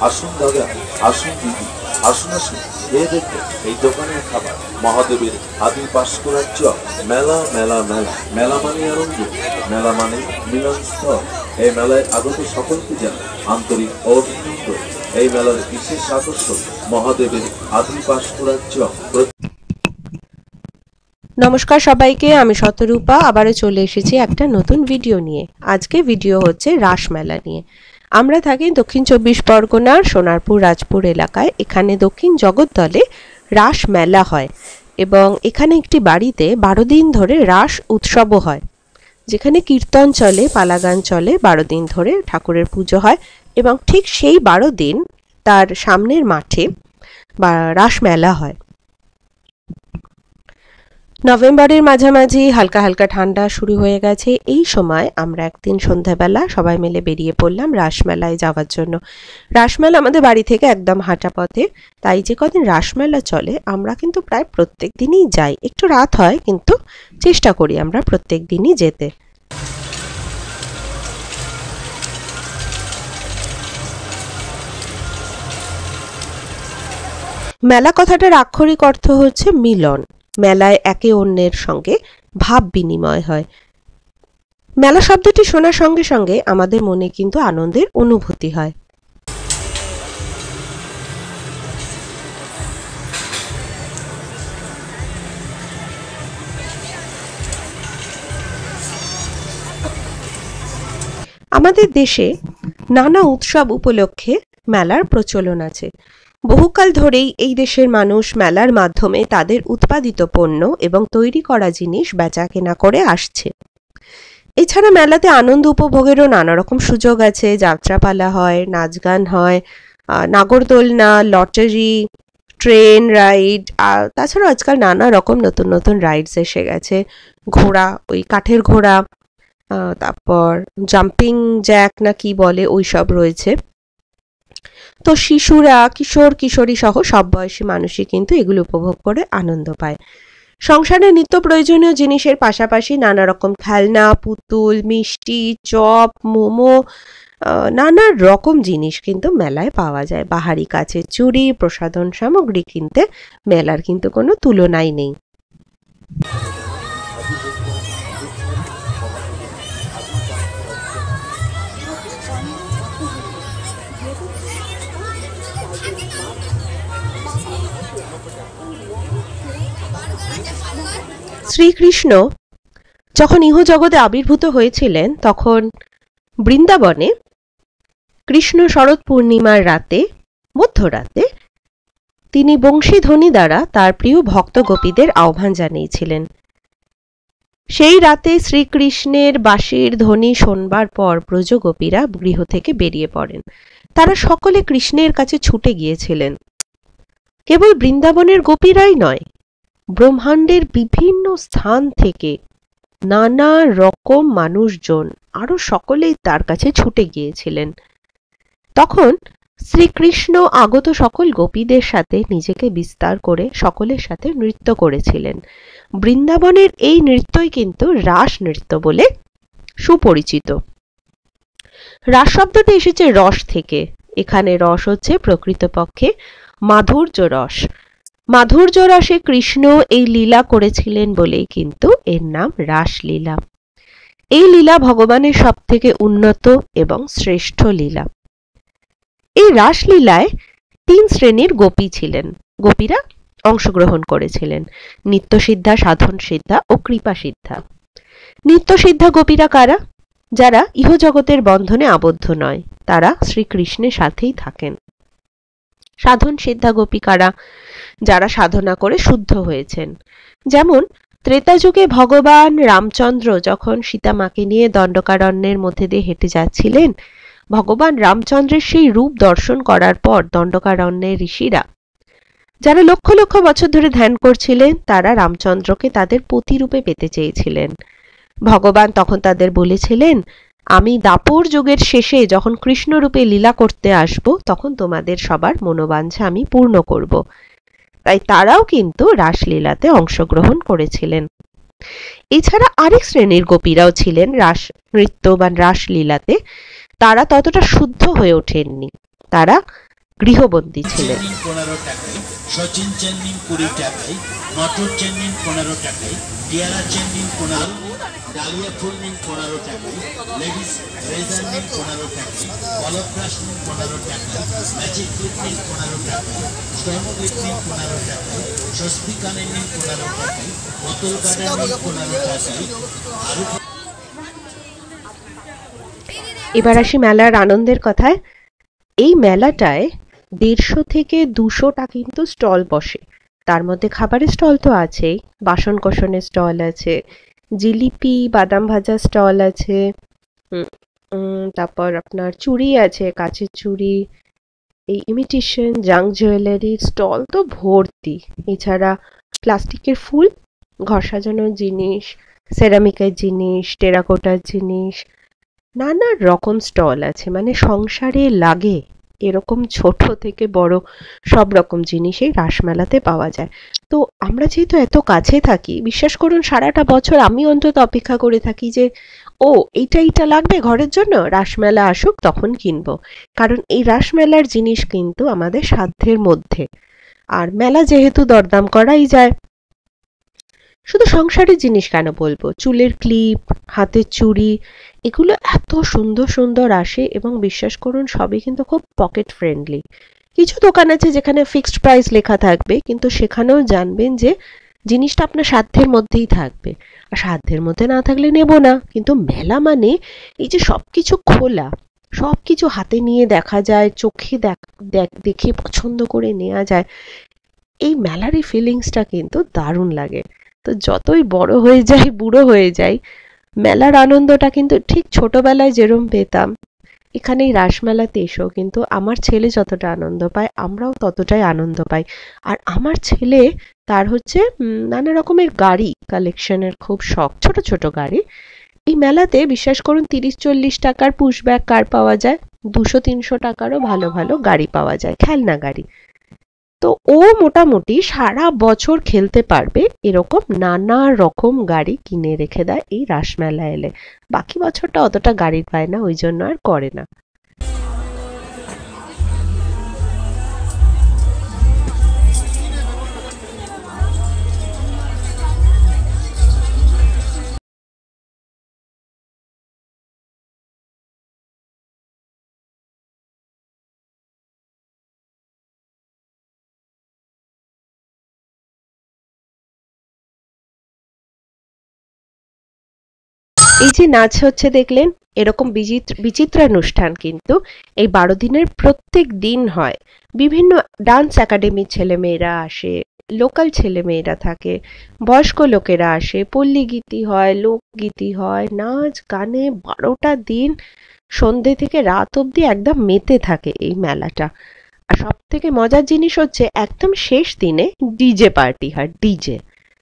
আসুন দাদা, আসুন দিদি, আসুন আসুন, খেয়ে দেখুন এই দোকানের খাবার। মহাদেবের আদি ভাস্করাজ্য। মেলা মেলা মেলা, মেলা মানে আনন্দ, মেলা মানে মিলনস্থল। এই মেলায় আগত সকলকে জানাই আন্তরিক অভিনন্দন। এই মেলার বিশেষ আকর্ষণ মহাদেবের আদি ভাস্করাজ্য। নমস্কার সবাইকে, আমি শতরূপা আবারও চলে এসেছি একটা নতুন ভিডিও নিয়ে। আজকে ভিডিও হচ্ছে রাসমেলা নিয়ে। আমরা থাকি দক্ষিণ 24 পরগনার সোনারপুর রাজপুর এলাকায়। এখানে দক্ষিণ জগদ্দলে রাস মেলা হয় এবং এখানে একটি বাড়িতে 12 দিন ধরে রাস উৎসবও হয়, যেখানে কীর্তন চলে, পালাগান চলে, 12 দিন ধরে ঠাকুরের পুজো হয় এবং ঠিক সেই 12 দিন তার সামনের মাঠে রাস মেলা হয়। নভেম্বরের মাঝামাঝি হালকা হালকা ঠান্ডা শুরু হয়ে গেছে। এই সময় আমরা একদিন সন্ধ্যাবেলা সবাই মিলে বেরিয়ে পড়লাম রাসমেলায় যাওয়ার জন্য। রাসমেলা আমাদের বাড়ি থেকে একদম হাঁটা পথে, তাই যে কদিন রাসমেলা চলে আমরা কিন্তু প্রায় প্রত্যেক দিনই যাই। একটু রাত হয় কিন্তু চেষ্টা করি আমরা প্রত্যেক দিনই যেতে। মেলা কথাটার আক্ষরিক অর্থ হচ্ছে মিলন। মেলায় একে অন্যের সঙ্গে ভাব বিনিময় হয়। মেলা শব্দটি শোনার সঙ্গে সঙ্গে আমাদের মনে কিন্তু আনন্দের অনুভূতি হয়। আমাদের দেশে নানা উৎসব উপলক্ষে মেলার প্রচলন আছে। বহুকাল ধরেই এই দেশের মানুষ মেলার মাধ্যমে তাদের উৎপাদিত পণ্য এবং তৈরি করা জিনিস বেচা কেনা করে আসছে। এছাড়া মেলাতে আনন্দ উপভোগেরও নানা রকম সুযোগ আছে। যাত্রাপালা হয়, নাচ গান হয়, নাগরদোলনা, লটারি, ট্রেন রাইড, আর তাছাড়াও আজকাল নানা রকম নতুন নতুন রাইডস এসে গেছে। ঘোড়া, ওই কাঠের ঘোড়া, তারপর জাম্পিং জ্যাক না কি বলে, ওই সব রয়েছে। তো শিশুরা, কিশোর কিশোরী সহ সব বয়সী মানুষই কিন্তু এগুলো উপভোগ করে আনন্দ পায়। সংসারে নিত্য প্রয়োজনীয় জিনিসের পাশাপাশি নানা রকম খেলনা, পুতুল, মিষ্টি, চপ, মোমো, নানা রকম জিনিস কিন্তু মেলায় পাওয়া যায়। বাহারি কাচের চুড়ি, প্রসাধন সামগ্রী কিনতে মেলার কিন্তু কোনো তুলনাই নেই। শ্রীকৃষ্ণ যখন ইহজগতে আবির্ভূত হয়েছিলেন তখন বৃন্দাবনে কৃষ্ণ শরৎ পূর্ণিমার রাতে, মধ্যরাতে, তিনি বংশীধ্বনি দ্বারা তার প্রিয় ভক্ত গোপীদের আহ্বান জানিয়েছিলেন। সেই রাতে শ্রীকৃষ্ণের বাঁশির ধ্বনি শোনবার পর ব্রজগোপীরা গৃহ থেকে বেরিয়ে পড়েন। তারা সকলে কৃষ্ণের কাছে ছুটে গিয়েছিলেন। কেবল বৃন্দাবনের গোপীরাই নয়, ব্রহ্মাণ্ডের বিভিন্ন স্থান থেকে নানা রকম মানুষজন আরো সকলেই তার কাছে ছুটে গিয়েছিলেন। তখন শ্রীকৃষ্ণ আগত সকল গোপীদের সাথে নিজেকে বিস্তার করে সকলের সাথে নৃত্য করেছিলেন। বৃন্দাবনের এই নৃত্যই কিন্তু রাস নৃত্য বলে সুপরিচিত। রাস শব্দটি এসেছে রস থেকে। এখানে রস হচ্ছে প্রকৃতপক্ষে মাধুর্য রস। মাধুর্য রসে কৃষ্ণ এই লীলা করেছিলেন বলেই কিন্তু এর নাম রাসলীলা। এই লীলা ভগবানের সব থেকে উন্নত এবং শ্রেষ্ঠ লীলা। এই রাসলীলায় 3 শ্রেণীর গোপী ছিলেন। গোপীরা অংশগ্রহণ করেছিলেন: নিত্যসিদ্ধা, সাধন সিদ্ধা ও কৃপা সিদ্ধা। নিত্যসিদ্ধা গোপীরা কারা? যারা ইহজগতের বন্ধনে আবদ্ধ নয়, তারা শ্রীকৃষ্ণের সাথেই থাকেন। সাধন সিদ্ধা গোপী কারা? যারা সাধনা করে শুদ্ধ হয়েছেন। যেমন ত্রেতা যুগে ভগবান রামচন্দ্র যখন সীতামাকে নিয়ে দণ্ডকারণ্যের মধ্যে দিয়ে হেঁটে যাচ্ছিলেন, ভগবান রামচন্দ্রের সেই রূপ দর্শন করার পর দণ্ডকারণ্যের ঋষিরা, যারা লক্ষ লক্ষ বছর ধরে ধ্যান করছিলেন, তারা রামচন্দ্রকে তাদের পতি রূপে পেতে চেয়েছিলেন। ভগবান তখন তাদের বলেছিলেন, আমি দাপর যুগের শেষে যখন কৃষ্ণ রূপে লীলা করতে আসব, তখন তোমাদের সবার মনোবাঞ্ছা আমি পূর্ণ করব। তাই তারাও কিন্তু রাসলীলাতে অংশগ্রহণ করেছিলেন। এছাড়া আরেক শ্রেণীর গোপীরাও ছিলেন রাস নৃত্য বা রাসলীলাতে, তারা ততটা শুদ্ধ হয়ে ওঠেননি, তারা গৃহবন্দী ছিলেন। 15 টাকায়, সচিন চেন্নিং 20 টাকায়, মটর চেন্নিং 15 টাকায়, টিয়ারা চেন্নিং 15, ডালিয়া ফুল নিন 15 টাকায়, লেডিস রেজার নিন 15 টাকায়, অলিভ ব্রাশ নিন 15 টাকায়, ম্যাজিক ক্লিপ নিন 15 টাকায়, স্টোন ক্লিপ নিন 15 টাকায়, স্বস্তিকা নিন 15 টাকায়, বোতল গার্ডেন নিন 15 টাকায়। আরো এবার আসি মেলার আনন্দের কথায়। এই মেলাটায় 150 থেকে 200টা কিন্তু স্টল বসে। তার মধ্যে খাবারের স্টল তো আছেই, বাসন কোসনের স্টল আছে, জিলিপি বাদাম ভাজা স্টল আছে, তারপর আপনার চুড়ি আছে, কাচের চুড়ি, এই ইমিটেশন জাঙ্ক জুয়েলারির স্টল তো ভর্তি। এছাড়া প্লাস্টিকের ফুল, ঘর সাজানোর জিনিস, সেরামিকের জিনিস, টেরাকোটার জিনিস, নানা রকম স্টল আছে। মানে সংসারে লাগে এরকম ছোট থেকে বড় সব রকম জিনিসই রাসমেলাতে পাওয়া যায়। তো আমরা যেহেতু এত কাছে থাকি, বিশ্বাস করুন সারাটা বছর আমি অন্তত অপেক্ষা করে থাকি যে ও এইটা লাগবে ঘরের জন্য, রাসমেলা আসুক তখন কিনবো। কারণ এই রাসমেলার জিনিস কিন্তু আমাদের সাধ্যের মধ্যে, আর মেলা যেহেতু দরদাম করাই যায়। শুধু সংসারের জিনিস কেন বলবো, চুলের ক্লিপ, হাতের চুড়ি, এগুলো এত সুন্দর সুন্দর আসে এবং বিশ্বাস করুন সবই কিন্তু খুব পকেট ফ্রেন্ডলি। কিছু দোকান আছে যেখানে ফিক্সড প্রাইস লেখা থাকবে, কিন্তু সেখানেও জানবেন যে জিনিসটা আপনার সাধ্যের মধ্যেই থাকবে। আর সাধ্যের মধ্যে না থাকলে নেব না। কিন্তু মেলা মানে এই যে সবকিছু খোলা, সবকিছু হাতে নিয়ে দেখা যায়, চোখে দেখে পছন্দ করে নেওয়া যায়, এই মেলার এই ফিলিংসটা কিন্তু দারুণ লাগে। তো যতই বড় হয়ে যাই, বুড়ো হয়ে যাই, মেলার আনন্দটা কিন্তু ঠিক ছোটবেলায় যেরম পেতাম, এখানে এই রাসমেলাতে এসেও কিন্তু আমার ছেলে যতটা আনন্দ পায় আমরাও ততটাই আনন্দ পাই। আর আমার ছেলে, তার হচ্ছে নানা রকমের গাড়ি কালেকশনের খুব শখ, ছোট ছোট গাড়ি। এই মেলাতে বিশ্বাস করুন 30-40 টাকার পুশব্যাক কার পাওয়া যায়, 200-300 টাকারও ভালো ভালো গাড়ি পাওয়া যায়, খেলনা গাড়ি। তো ও মোটামুটি সারা বছর খেলতে পারবে এরকম নানা রকম গাড়ি কিনে রেখে দেয় এই রাসমেলা এলে। বাকি বছরটা অতটা গাড়ির পায় না, ওই জন্য আর করে না। এই যে নাচ হচ্ছে দেখলেন, এরকম বিচিত্রানুষ্ঠান কিন্তু এই 12 দিনের প্রত্যেক দিন হয়। বিভিন্ন ডান্স একাডেমির ছেলেমেয়েরা আসে, লোকাল ছেলেমেয়েরা থাকে, বয়স্ক লোকেরা আসে, পল্লী গীতি হয়, লোকগীতি হয়, নাচ গানে 12টা দিন সন্ধে থেকে রাত অবধি একদম মেতে থাকে এই মেলাটা। আর সব থেকে মজার জিনিস হচ্ছে একদম শেষ দিনে ডিজে পার্টি হয়, ডিজে।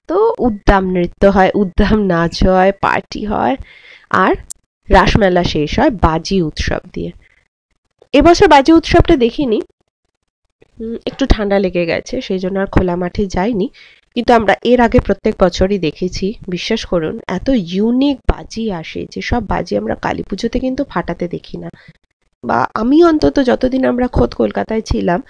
তো উদ্দাম নৃত্য হয়, উদ্দাম নাচ হয়, পার্টি হয়, আর রাসমেলা শেষ হয় বাজি উৎসব দিয়ে। এবছর বাজি উৎসবটা দেখিনি, একটু ঠান্ডা লেগে গেছে, সেই জন্য আর খোলা মাঠে যাইনি। কিন্তু আমরা এর আগে প্রত্যেক বছরই দেখেছি। বিশ্বাস করুন এত ইউনিক বাজি আসে, যে সব বাজি আমরা কালী পুজোতে কিন্তু ফাটাতে দেখি না, বা আমি অন্তত যতদিন আমরা খোদ কলকাতায় ছিলাম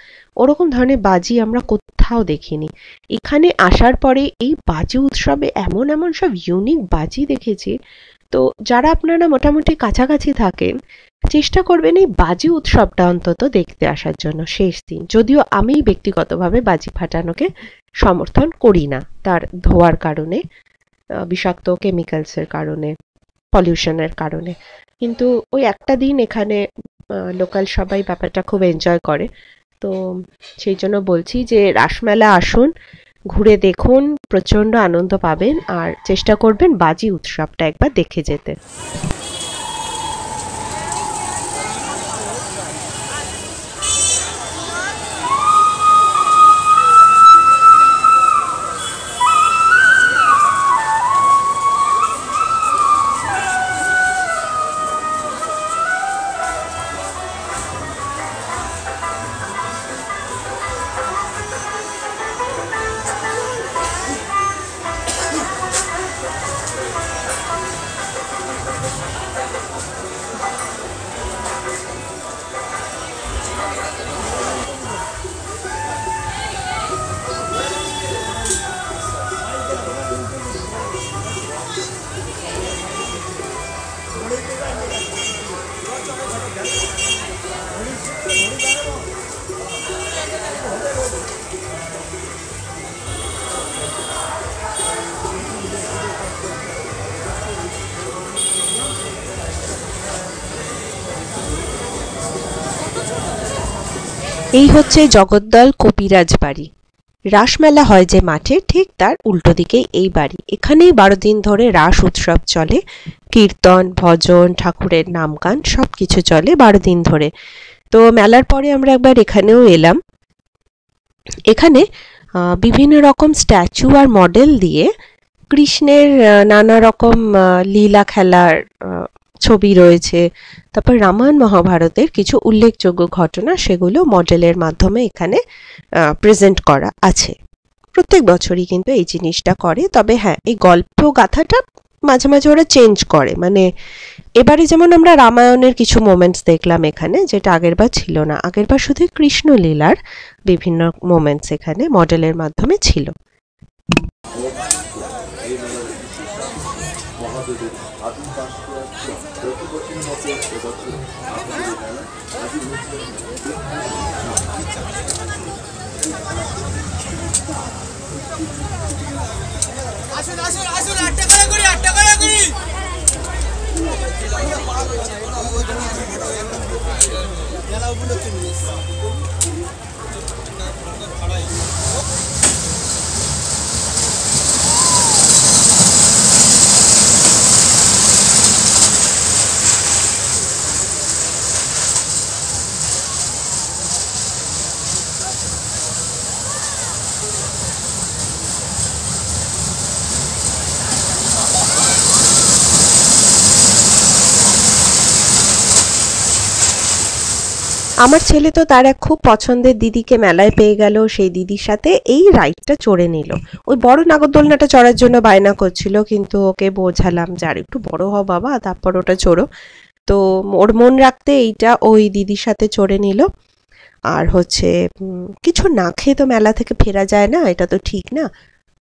ওরকম ধরনের বাজি আমরা কোথাও দেখিনি। এখানে আসার পরে এই বাজি উৎসবে এমন এমন সব ইউনিক বাজি দেখেছি। তো যারা আপনারা মোটামুটি কাছাকাছি থাকেন, চেষ্টা করবেন এই বাজি উৎসবটা অন্তত দেখতে আসার জন্য শেষ দিন। যদিও আমি ব্যক্তিগতভাবে বাজি ফাটানোকে সমর্থন করি না, তার ধোয়ার কারণে, বিষাক্ত কেমিক্যালসের কারণে, পলিউশনের কারণে। কিন্তু ওই একটা দিন এখানে লোকাল সবাই ব্যাপারটা খুব এনজয় করে। তো সেই জন্য বলছি যে রাসমেলা আসুন, ঘুরে দেখুন, প্রচন্ড আনন্দ পাবেন, আর চেষ্টা করবেন বাজি উৎসবটা একবার দেখে যেতে। এই হচ্ছে জগদ্দল কবিরাজ বাড়ি। রাসমেলা হয় যে মাঠে, ঠিক তার উল্টো দিকেই এই বাড়ি। এখানেই 12 দিন ধরে রাস উৎসব চলে, কীর্তন, ভজন, ঠাকুরের নাম গান সবকিছু চলে 12 দিন ধরে। তো মেলার পরে আমরা একবার এখানেও এলাম। এখানে বিভিন্ন রকম স্ট্যাচু আর মডেল দিয়ে কৃষ্ণের নানা রকম লীলা খেলার ছবি রয়েছে। তারপর রামায়ণ মহাভারতের কিছু উল্লেখযোগ্য ঘটনা, সেগুলো মডেলের মাধ্যমে এখানে প্রেজেন্ট করা আছে। প্রত্যেক বছরই কিন্তু এই জিনিসটা করে। তবে হ্যাঁ, এই গল্প গাথাটা মাঝে মাঝে ওরা চেঞ্জ করে। মানে এবারে যেমন আমরা রামায়ণের কিছু মোমেন্টস দেখলাম এখানে, যেটা আগেরবার ছিল না। আগেরবার শুধু কৃষ্ণলীলার বিভিন্ন মোমেন্টস এখানে মডেলের মাধ্যমে ছিল। মহাদেবের আদি ভাস্করাজ্য প্রতি বছরের মতো এবছর আমাদের মেলা আদি আসুন আসুন আসুন, 8 টাকা করে 8 টাকা করে। মেলা উপলক্ষে আমার ছেলে তো তার এক খুব পছন্দের দিদিকে মেলায় পেয়ে গেল, সেই দিদির সাথে এই রাইডটা চড়ে নিল। ওই বড় নাগরদোলনাটা চড়ার জন্য বায়না করছিল, কিন্তু ওকে বোঝালাম যে আর একটু বড় হও বাবা, তারপর ওটা চড়ো। তো ওর মন রাখতে এইটা ওই দিদির সাথে চড়ে নিল। আর হচ্ছে কিছু না খেয়ে তো মেলা থেকে ফেরা যায় না, এটা তো ঠিক না।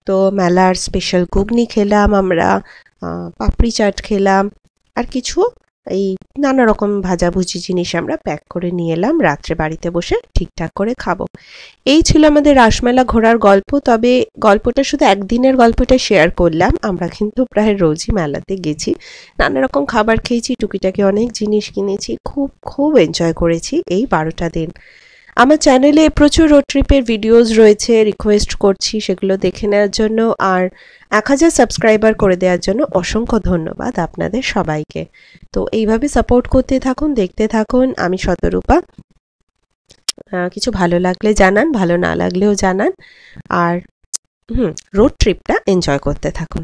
তো মেলার স্পেশাল ঘুগনি খেলাম আমরা, পাপড়ি চাট খেলাম, আর কিছু এই নানা রকম ভাজাভুজি জিনিস আমরা প্যাক করে নিয়ে এলাম, রাত্রে বাড়িতে বসে ঠিকঠাক করে খাবো। এই ছিল আমাদের রাসমেলা ঘোরার গল্প। তবে গল্পটা শুধু একদিনের গল্পটা শেয়ার করলাম। আমরা কিন্তু প্রায় রোজই মেলাতে গেছি, নানা রকম খাবার খেয়েছি, টুকিটাকি অনেক জিনিস কিনেছি, খুব খুব এনজয় করেছি এই 12টা দিন। আমার চ্যানেলে প্রচুর রোড ট্রিপের ভিডিওস রয়েছে, রিকোয়েস্ট করছি সেগুলো দেখে নেওয়ার জন্য। আর 1000 সাবস্ক্রাইবার করে দেওয়ার জন্য অসংখ্য ধন্যবাদ আপনাদের সবাইকে। তো এইভাবে সাপোর্ট করতে থাকুন, দেখতে থাকুন। আমি শতরূপা। কিছু ভালো লাগলে জানান, ভালো না লাগলেও জানান। আর রোড ট্রিপটা এনজয় করতে থাকুন।